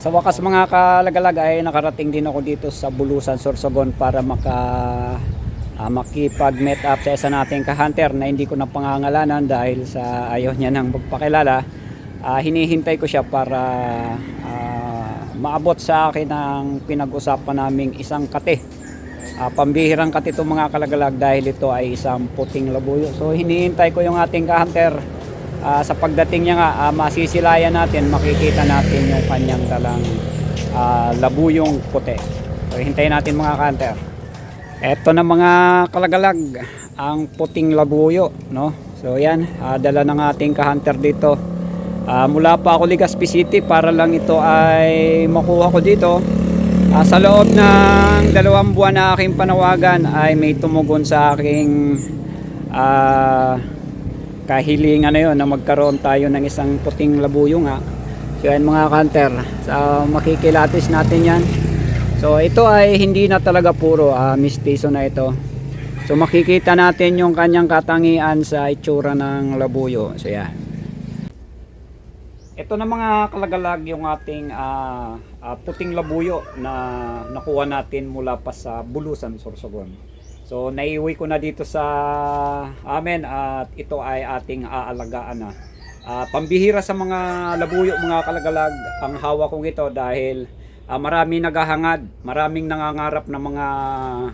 Sa wakas mga kalagalag ay nakarating din ako dito sa Bulusan, Sorsogon para makipag-meet up sa isa nating ka-hunter na hindi ko na pangangalanan dahil sa ayaw niya nang magpakilala. Hinihintay ko siya para maabot sa akin ang pinag-usapan naming isang kate. Pambihirang kate ito mga kalagalag dahil ito ay isang puting labuyo. So hinihintay ko yung ating ka-hunter. Sa pagdating niya nga, masisilayan natin, makikita natin yung kanyang dalang labuyong puti. So hintayin natin mga ka-hunter. Eto na mga kalagalag, ang puting labuyo, no? So yan, dala ng ating ka-hunter dito. Mula pa ako Legazpi City para lang ito ay makuha ko dito. Sa loob ng 2 buwan na aking panawagan ay may tumugon sa aking kahilingan na yun na magkaroon tayo ng isang puting labuyo nga. So yan mga ka-hunter, makikilatis natin yan. So ito ay hindi na talaga puro mistiso na ito. So makikita natin yung kanyang katangian sa itsura ng labuyo. So yan. Ito na mga kalagalag yung ating puting labuyo na nakuha natin mula pa sa Bulusan, Sorsogon. So naiuwi ko na dito sa amin at ito ay ating aalagaan na. Pambihira sa mga labuyo mga kalagalag ang hawak kong ito dahil marami naghahangad, maraming nangangarap na mga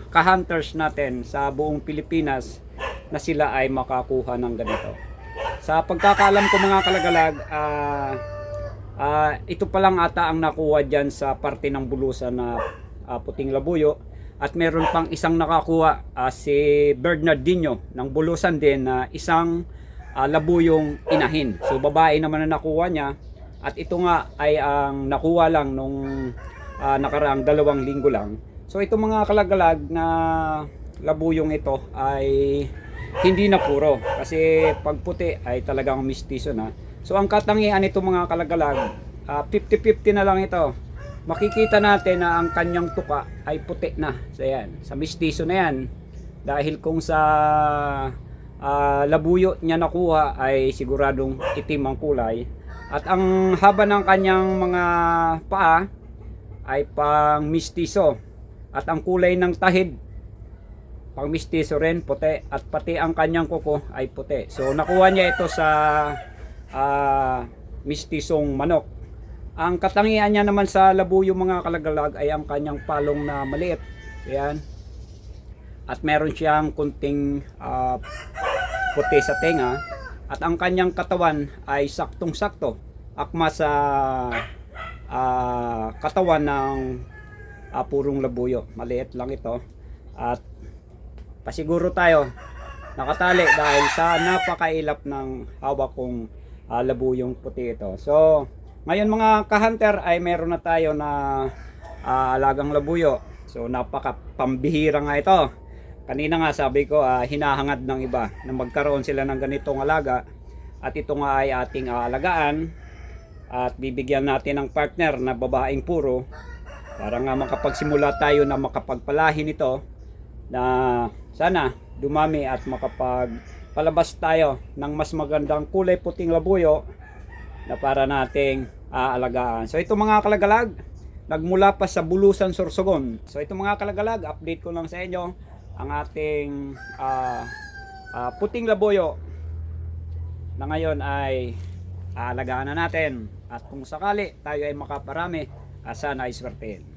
ka-hunters natin sa buong Pilipinas na sila ay makakuha ng ganito. Sa pagkakaalam ko mga kalagalag, ito pa lang ata ang nakuha dyan sa parte ng Bulusan na puting labuyo. At meron pang isang nakakuha, si Bernardino ng Bulusan din na isang labuyong inahin. So babae naman na nakuha niya. At ito nga ay ang nakuha lang nung nakaraang 2 linggo lang. So ito mga kalagalag na labuyong ito ay hindi na puro. Kasi pag puti ay talagang mistiso na. So ang katangian nito mga kalagalag, 50-50 na lang ito. Makikita natin na ang kanyang tuka ay puti na. So yan, sa mistiso na yan. Dahil kung sa labuyo niya nakuha ay siguradong itim ang kulay. At ang haba ng kanyang mga paa ay pang mistiso. At ang kulay ng tahid pang mistiso rin, puti. At pati ang kanyang kuko ay puti. So nakuha niya ito sa mistisong manok. Ang katangian niya naman sa labuyo mga kalagalag ay ang kanyang palong na maliit. Ayan. At meron siyang kunting puti sa tenga. At ang kanyang katawan ay saktong-sakto. Akma sa katawan ng purong labuyo. Maliit lang ito. At pasiguro tayo nakatali dahil sa napakailap ng hawak kong labuyong puti ito. So ngayon mga ka-hunter ay meron na tayo na alagang labuyo. So napaka pambihira nga ito. Kanina nga sabi ko hinahangad ng iba na magkaroon sila ng ganitong alaga. At ito nga ay ating aalagaan. At bibigyan natin ng partner na babaeng puro. Para nga makapagsimula tayo na makapagpalahi nito. Na sana dumami at makapagpalabas tayo ng mas magandang kulay puting labuyo na para nating aalagaan. So ito mga kalagalag, nagmula pa sa Bulusan, Sorsogon. So ito mga kalagalag, update ko lang sa inyo ang ating puting labuyo na ngayon ay aalagaan na natin. At kung sakali tayo ay makaparami, sana ay swertein.